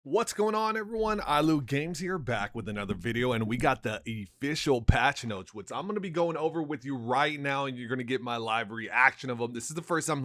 What's going on, everyone? iLootGames here, back with another video, and we got the official patch notes, which I'm going to be going over with you right now, and you're going to get my live reaction of them. This is the first time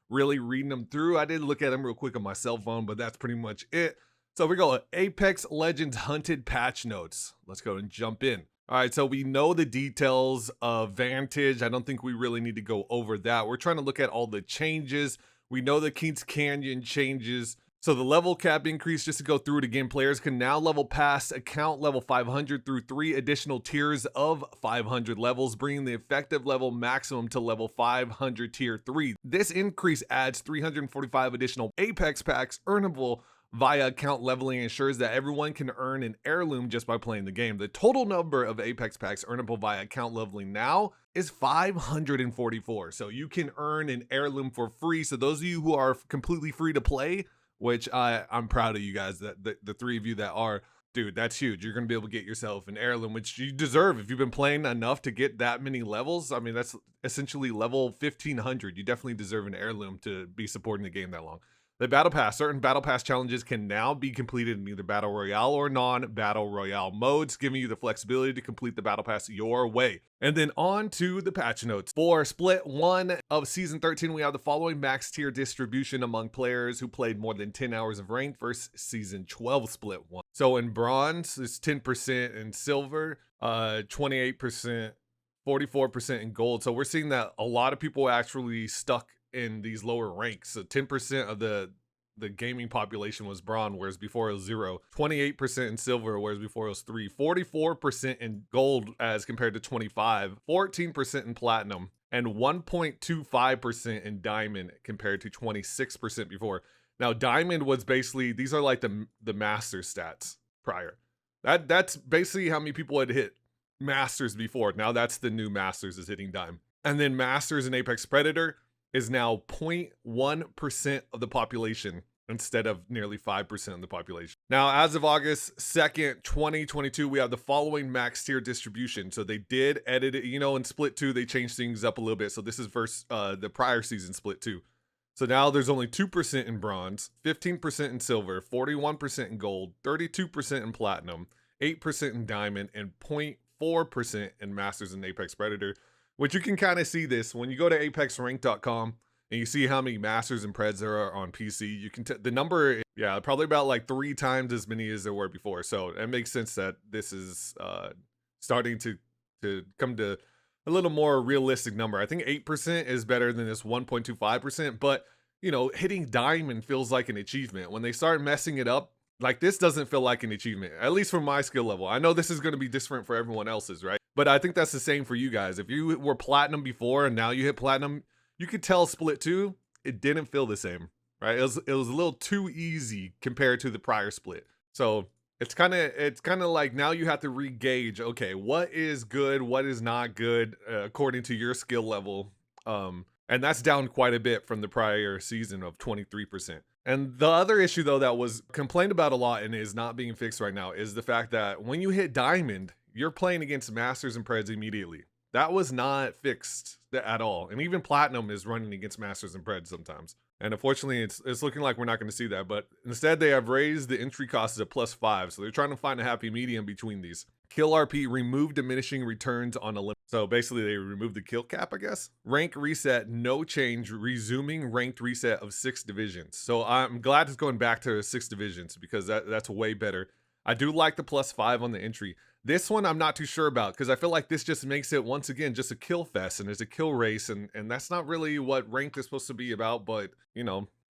really reading them through. I did look at them real quick on my cell phone, but that's pretty much it. So we go Apex Legends Hunted patch notes. Let's go and jump in. All right, so we know the details of Vantage. I don't think we really need to go over that. We're trying to look at all the changes. We know the Kings Canyon changes. So the level cap increase, just to go through it again, players can now level past account level 500 through 3 additional tiers of 500 levels, bringing the effective level maximum to level 500 tier 3. This increase adds 345 additional Apex packs earnable via account leveling, ensures that everyone can earn an heirloom just by playing the game. The total number of Apex packs earnable via account leveling now is 544. So you can earn an heirloom for free. So those of you who are completely free to play, which I'm proud of you guys, that the three of you that are, dude, that's huge. You're going to be able to get yourself an heirloom, which you deserve if you've been playing enough to get that many levels. I mean, that's essentially level 1500. You definitely deserve an heirloom to be supporting the game that long. The Battle Pass. Certain Battle Pass challenges can now be completed in either Battle Royale or non-Battle Royale modes, giving you the flexibility to complete the Battle Pass your way. And then on to the patch notes. For Split 1 of Season 13, we have the following max tier distribution among players who played more than 10 hours of ranked versus Season 12 Split 1. So in Bronze, it's 10%, in Silver, 28%, 44% in Gold. So we're seeing that a lot of people actually stuck in these lower ranks. So 10% of the gaming population was bronze, whereas before it was 0. 28% in silver, whereas before it was 3. 44% in gold as compared to 25. 14% in platinum, and 1.25% in diamond compared to 26% before. Now diamond was basically, these are like the master stats prior. That's basically how many people had hit masters before. Now that's the new masters is hitting diamond. And then masters in Apex Predator is now 0.1% of the population instead of nearly 5% of the population. Now, as of August 2nd, 2022, we have the following max tier distribution. So they did edit it, in Split 2, they changed things up a little bit. So this is versus the prior season Split 2. So now there's only 2% in bronze, 15% in silver, 41% in gold, 32% in platinum, 8% in diamond, and 0.4% in masters in Apex Predator. Which you can kind of see this when you go to apexrank.com and you see how many masters and preds there are on PC. You can the number, yeah, probably about like 3 times as many as there were before. So it makes sense that this is starting to come to a little more realistic number. I think 8% is better than this 1.25%, but hitting diamond feels like an achievement. When they start messing it up, like this doesn't feel like an achievement, at least from my skill level. I know this is going to be different for everyone else's, right? But I think that's the same for you guys. If you were platinum before and now you hit platinum, you could tell Split 2, it didn't feel the same, right? It was a little too easy compared to the prior Split. So it's kind of like now you have to re-gauge, okay, what is good, what is not good according to your skill level. And that's down quite a bit from the prior season of 23%. And the other issue, though, that was complained about a lot and is not being fixed right now is the fact that when you hit diamond, you're playing against masters and preds immediately. That was not fixed at all. And even platinum is running against masters and preds sometimes. And unfortunately, it's looking like we're not going to see that. But instead, they have raised the entry costs to +5. So they're trying to find a happy medium between these. Kill RP, remove diminishing returns on a limit. So basically, they removed the kill cap, I guess. Rank reset, no change, resuming ranked reset of 6 divisions. So I'm glad it's going back to 6 divisions because that's way better. I do like the +5 on the entry. This one I'm not too sure about because I feel like this just makes it, once again, just a kill fest and it's a kill race. And that's not really what ranked is supposed to be about. But,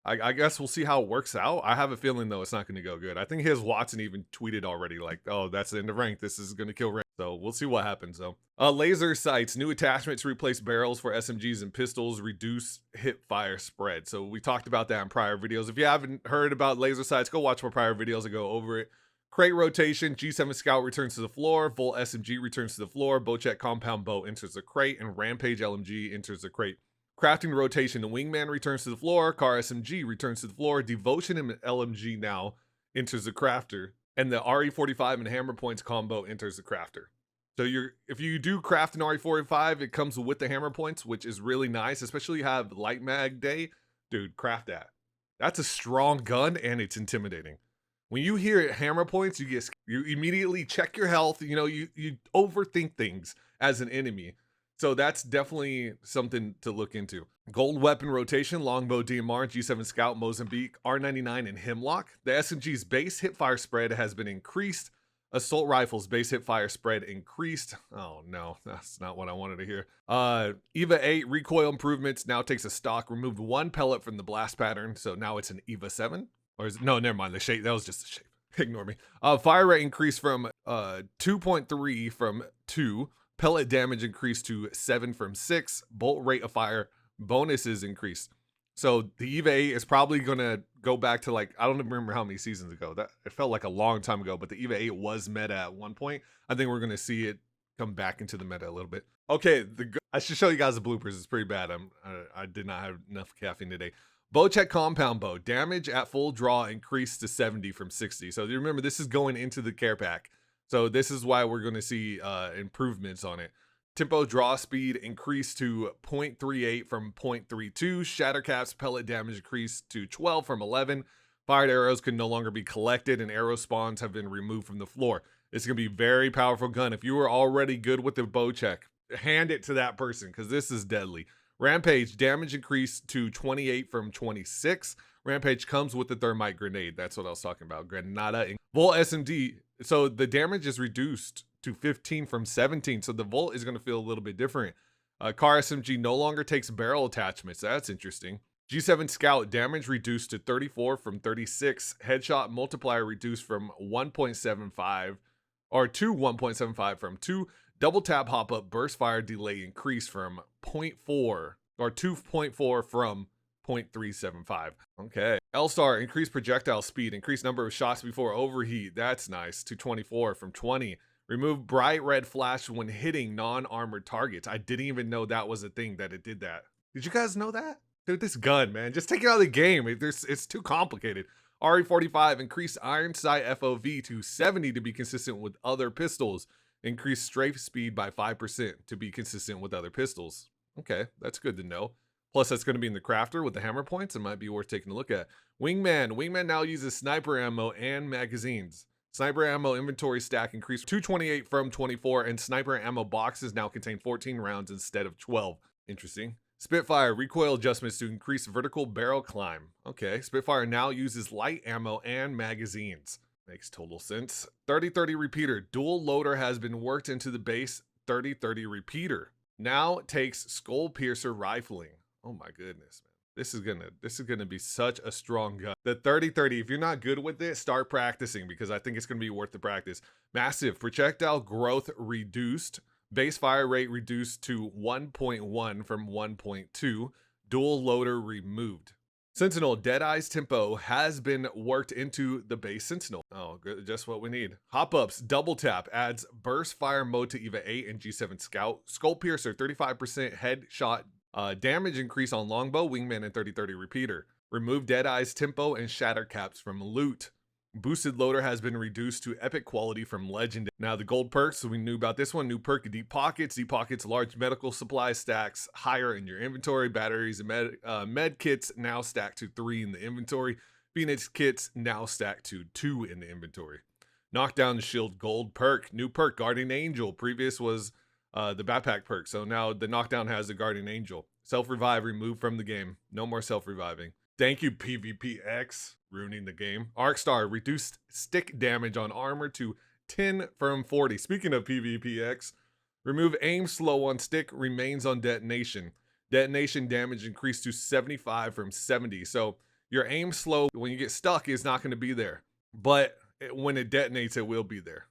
I guess we'll see how it works out. I have a feeling, though, it's not going to go good. I think his Watson even tweeted already like, oh, that's the end of rank. This is going to kill rank. So we'll see what happens, though. Laser sights, new attachment to replace barrels for SMGs and pistols, reduce hip fire spread. So we talked about that in prior videos. If you haven't heard about laser sights, go watch my prior videos and go over it. Crate rotation, G7 Scout returns to the floor, Volt SMG returns to the floor, Bowcheck Compound Bow enters the crate, and Rampage LMG enters the crate. Crafting rotation, the Wingman returns to the floor, Car SMG returns to the floor, Devotion and LMG now enters the crafter, and the RE45 and Hammer Points combo enters the crafter. So if you do craft an RE45, it comes with the Hammer Points, which is really nice, especially if you have Light Mag Day. Dude, craft that. That's a strong gun and it's intimidating. When you hear hammer points, you immediately check your health. You know, you overthink things as an enemy. So that's definitely something to look into. Gold weapon rotation, longbow DMR, G7 Scout, Mozambique, R99, and Hemlock. The SMG's base hipfire spread has been increased. Assault rifles base hipfire spread increased. Oh no, that's not what I wanted to hear. EVA 8 recoil improvements now takes a stock. Removed 1 pellet from the blast pattern, so now it's an EVA 7. Or is it, no, never mind. The shape, that was just a shape. Ignore me. Fire rate increased from 2.3 from 2. Pellet damage increased to 7 from 6. Bolt rate of fire bonuses increased. So the EVA 8 is probably gonna go back to, like, I don't remember how many seasons ago. That it felt like a long time ago, but the EVA 8 was meta at one point. I think we're gonna see it come back into the meta a little bit. Okay, I should show you guys the bloopers. It's pretty bad. I did not have enough caffeine today. Bow check compound bow. Damage at full draw increased to 70 from 60. So you remember, this is going into the care pack. So this is why we're going to see improvements on it. Tempo draw speed increased to 0.38 from 0.32. Shatter caps pellet damage increased to 12 from 11. Fired arrows can no longer be collected, and arrow spawns have been removed from the floor. It's going to be a very powerful gun. If you were already good with the bow check, hand it to that person, because this is deadly. Rampage damage increased to 28 from 26. Rampage comes with the thermite grenade. That's what I was talking about. Granada. Volt SMD. So the damage is reduced to 15 from 17. So the Volt is going to feel a little bit different. Car SMG no longer takes barrel attachments. That's interesting. G7 Scout damage reduced to 34 from 36. Headshot multiplier reduced from 1.75 or to 1.75 from 2. Double tap hop up burst fire delay increased from 0.4 or 2.4 from 0.375. Okay. L-Star increased projectile speed, increased number of shots before overheat. That's nice. To 24 from 20. Remove bright red flash when hitting non-armored targets. I didn't even know that was a thing, that it did that. Did you guys know that? Dude, this gun, man, just take it out of the game. It's too complicated. RE45 increased iron sight FOV to 70 to be consistent with other pistols. Increase strafe speed by 5% to be consistent with other pistols. Okay, that's good to know. Plus, that's going to be in the crafter with the hammer points. It might be worth taking a look at. Wingman. Wingman now uses sniper ammo and magazines. Sniper ammo inventory stack increased to 228 from 24, and sniper ammo boxes now contain 14 rounds instead of 12. Interesting. Spitfire recoil adjustments to increase vertical barrel climb. Okay, Spitfire now uses light ammo and magazines. Makes total sense. 30-30 repeater. Dual loader has been worked into the base 30-30 repeater. Now takes skull piercer rifling. Oh my goodness, man. This is gonna be such a strong gun. The 30-30, if you're not good with it, start practicing, because I think it's gonna be worth the practice. Massive projectile growth reduced. Base fire rate reduced to 1.1 from 1.2. Dual loader removed. Sentinel Deadeye's tempo has been worked into the base Sentinel. Oh, good, just what we need. Hop-ups double tap adds burst fire mode to EVA 8 and G7 Scout. Skull Piercer 35% headshot damage increase on longbow, wingman, and 30-30 repeater. Remove Deadeye's tempo and shatter caps from loot. Boosted loader has been reduced to epic quality from legend. Now the gold perks, so we knew about this one. New perk, deep pockets. Deep pockets, large medical supply stacks higher in your inventory. Batteries and med kits now stack to 3 in the inventory. Phoenix kits now stack to 2 in the inventory. Knockdown shield gold perk. New perk, Guardian Angel. Previous was the backpack perk. So now the knockdown has the Guardian Angel. Self-revive removed from the game. No more self-reviving. Thank you, PvPX, ruining the game. Arcstar reduced stick damage on armor to 10 from 40. Speaking of PvPX, remove aim slow on stick, remains on detonation. Detonation damage increased to 75 from 70. So your aim slow, when you get stuck, is not going to be there. But when it detonates, it will be there.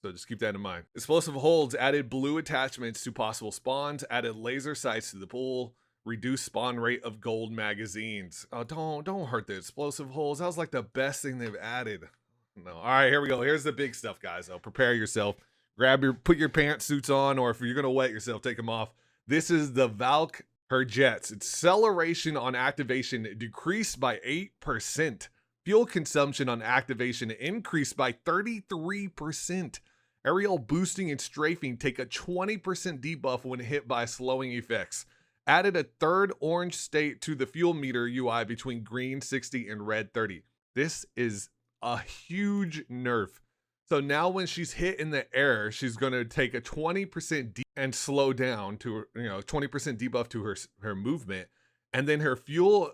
So just keep that in mind. Explosive holds added blue attachments to possible spawns, added laser sights to the pool. Reduce spawn rate of gold magazines. Oh, don't hurt the explosive holes. That was like the best thing they've added. No. All right, here we go. Here's the big stuff, guys. So prepare yourself. Put your pantsuits on, or if you're gonna wet yourself, take them off. This is the Valk her jets. Acceleration on activation decreased by 8%. Fuel consumption on activation increased by 33%. Aerial boosting and strafing take a 20% debuff when hit by slowing effects. Added a third orange state to the fuel meter UI between green 60 and red 30. This is a huge nerf. So now when she's hit in the air, she's going to take a 20% and slow down to, 20% debuff to her movement. And then her fuel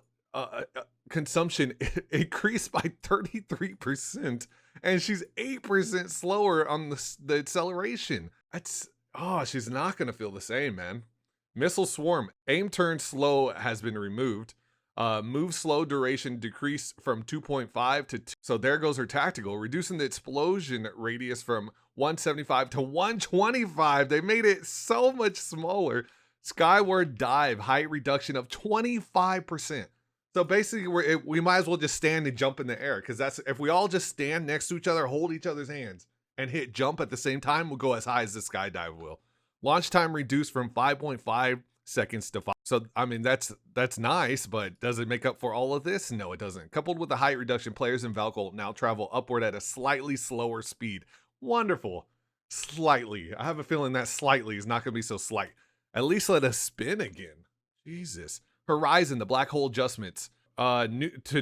consumption increased by 33%. And she's 8% slower on the acceleration. She's not going to feel the same, man. Missile Swarm. Aim turn slow has been removed. Move slow duration decreased from 2.5 to 2. So there goes her tactical, reducing the explosion radius from 175 to 125. They made it so much smaller. Skyward dive, height reduction of 25%. So basically, we might as well just stand and jump in the air, because that's, if we all just stand next to each other, hold each other's hands, and hit jump at the same time, we'll go as high as the skydive will. Launch time reduced from 5.5 seconds to 5. So, I mean, that's nice, but does it make up for all of this? No, it doesn't. Coupled with the height reduction, players in Valkyrie now travel upward at a slightly slower speed. Wonderful. Slightly. I have a feeling that slightly is not going to be so slight. At least let us spin again. Jesus. Horizon, the black hole adjustments. Newt's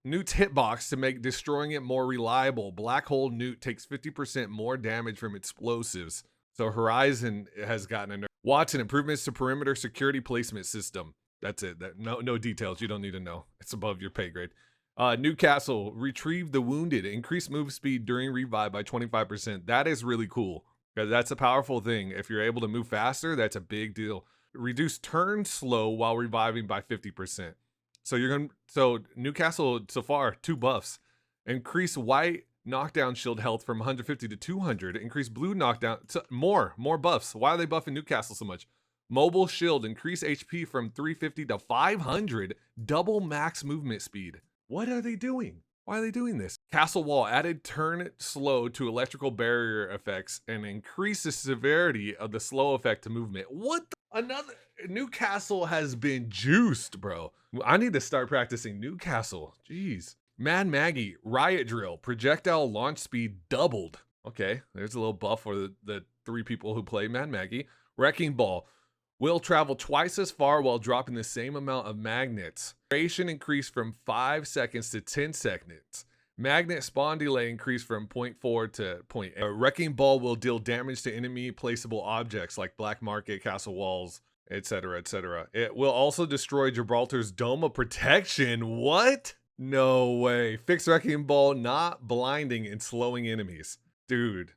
hitbox to make destroying it more reliable. Black hole Newt takes 50% more damage from explosives. So Horizon has gotten a nerf. Watson, improvements to perimeter security placement system. That's it. No details. You don't need to know. It's above your pay grade. Newcastle, retrieve the wounded. Increase move speed during revive by 25%. That is really cool. That's a powerful thing. If you're able to move faster, that's a big deal. Reduce turn slow while reviving by 50%. So Newcastle so far 2 buffs. Increase white knockdown shield health from 150 to 200. Increase blue knockdown. More buffs. Why are they buffing Newcastle so much? Mobile shield. Increase HP from 350 to 500. Double max movement speed. What are they doing? Why are they doing this? Castle wall. Added turn slow to electrical barrier effects and increase the severity of the slow effect to movement. What? Another Newcastle has been juiced, bro. I need to start practicing Newcastle. Jeez. Mad Maggie, riot drill, projectile launch speed doubled. Okay, there's a little buff for the 3 people who play Mad Maggie. Wrecking ball will travel twice as far while dropping the same amount of magnets. Duration increased from 5 seconds to 10 seconds. Magnet spawn delay increased from 0.4 to 0.8. A wrecking ball will deal damage to enemy placeable objects like black market, castle walls, etc., etc. It will also destroy Gibraltar's dome of protection. What? No way. Fix wrecking ball, not blinding and slowing enemies. Dude,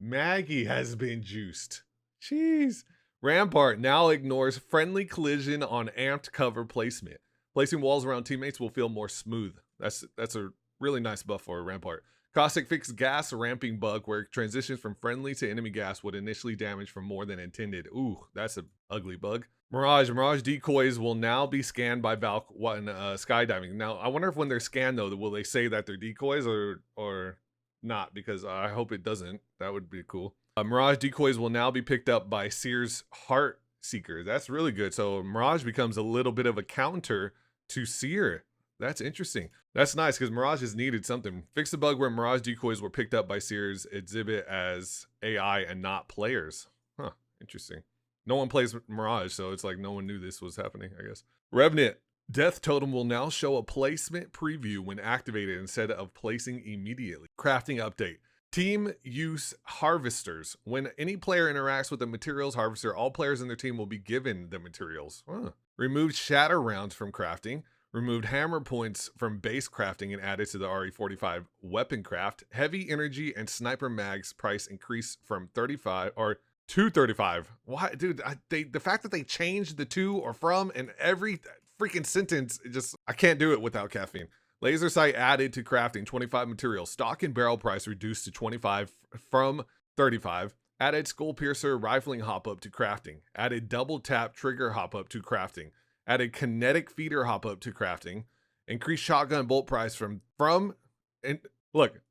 Maggie has been juiced. Jeez. Rampart now ignores friendly collision on amped cover placement. Placing walls around teammates will feel more smooth. That's a really nice buff for a Rampart. Caustic fixed gas ramping bug where transitions from friendly to enemy gas would initially damage from more than intended. Ooh, that's an ugly bug. Mirage decoys will now be scanned by Valk when skydiving. Now, I wonder if when they're scanned though, will they say that they're decoys or not? Because I hope it doesn't. That would be cool. Mirage decoys will now be picked up by Seer's Heart Seeker. That's really good. So Mirage becomes a little bit of a counter to Seer. That's interesting. That's nice because Mirage has needed something. Fix the bug where Mirage decoys were picked up by Seer's exhibit as AI and not players. Huh, interesting. No one plays Mirage, so it's like no one knew this was happening, I guess. Revenant. Death Totem will now show a placement preview when activated instead of placing immediately. Crafting update. Team use harvesters. When any player interacts with the materials harvester, all players in their team will be given the materials. Huh. Removed shatter rounds from crafting. Removed hammer points from base crafting and added to the RE45 weapon craft. Heavy energy and sniper mags price increase from 35 or to 35. Why, dude? The fact that they changed the to or from in every freaking sentence, I can't do it without caffeine. Laser sight added to crafting, 25 materials. Stock and barrel price reduced to 25 from 35. Added skull piercer rifling hop up to crafting. Added double tap trigger hop up to crafting. Added kinetic feeder hop up to crafting. Increased shotgun bolt price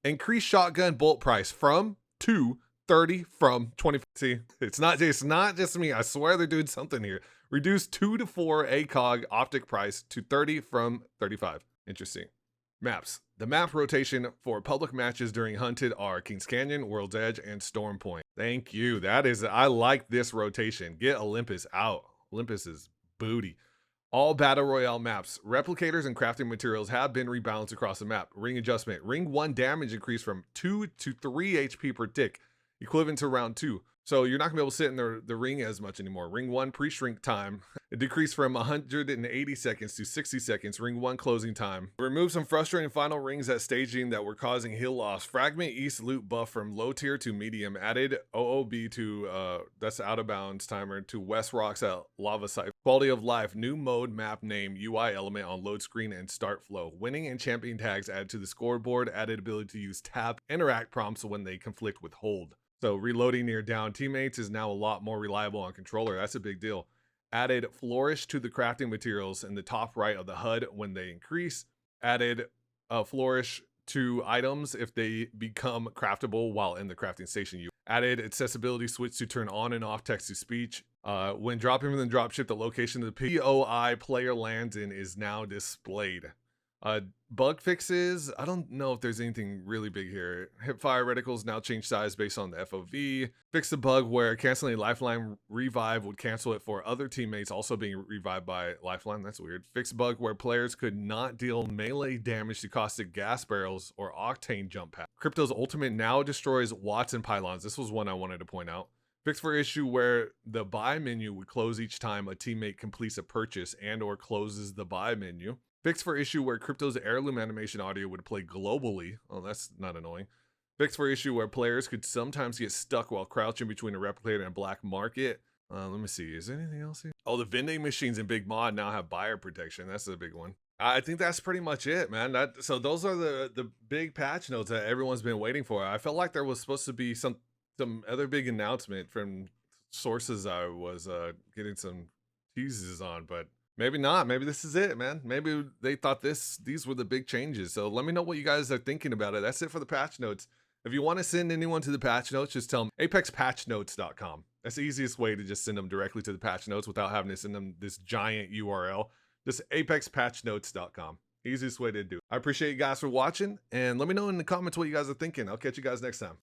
increased shotgun bolt price from to 30 from 20. See, it's not just me. I swear they're doing something here. Reduced 2 to 4 ACOG optic price to 30 from 35. Interesting. Maps. The map rotation for public matches during Hunted are Kings Canyon, World's Edge, and Storm Point. Thank you. I like this rotation. Get Olympus out. Olympus is booty. All Battle Royale maps, replicators and crafting materials have been rebalanced across the map. Ring adjustment. Ring 1 damage increased from 2 to 3 HP per tick, equivalent to round 2. So you're not going to be able to sit in the ring as much anymore. Ring 1 pre-shrink time. It decreased from 180 seconds to 60 seconds. Ring 1 closing time. Remove some frustrating final rings at staging that were causing heal loss. Fragment East loot buff from low tier to medium. Added OOB to, that's out of bounds timer, to West Rocks at Lava Site. Quality of life. New mode map name UI element on load screen and start flow. Winning and champion tags added to the scoreboard. Added ability to use tab interact prompts when they conflict with hold. So reloading near down teammates is now a lot more reliable on controller. That's a big deal. Added flourish to the crafting materials in the top right of the HUD when they increase. Added flourish to items if they become craftable while in the crafting station. You added accessibility switch to turn on and off text to speech. When dropping from the dropship, the location the POI player lands in is now displayed. Bug fixes. I don't know if there's anything really big here. Hipfire reticles now change size based on the FOV. Fix the bug where canceling a lifeline revive would cancel it for other teammates also being revived by lifeline. That's weird. Fix bug where players could not deal melee damage to caustic gas barrels or octane jump pad. Crypto's ultimate now destroys watts and pylons. This was one I wanted to point out. Fix for issue where the buy menu would close each time a teammate completes a purchase and or closes the buy menu. Fix for issue where Crypto's heirloom animation audio would play globally. Oh, that's not annoying. Fix for issue where players could sometimes get stuck while crouching between a replicator and a black market. Let me see. Is there anything else here? Oh, the vending machines in Big Mod now have buyer protection. That's a big one. I think that's pretty much it, man. So those are the big patch notes that everyone's been waiting for. I felt like there was supposed to be some other big announcement from sources I was getting some teases on, but maybe not. Maybe this is it, man. Maybe they thought these were the big changes. So let me know what you guys are thinking about it. That's it for the patch notes. If you want to send anyone to the patch notes, just tell them apexpatchnotes.com. That's the easiest way to just send them directly to the patch notes without having to send them this giant URL. Just apexpatchnotes.com. Easiest way to do it. I appreciate you guys for watching, and let me know in the comments what you guys are thinking. I'll catch you guys next time.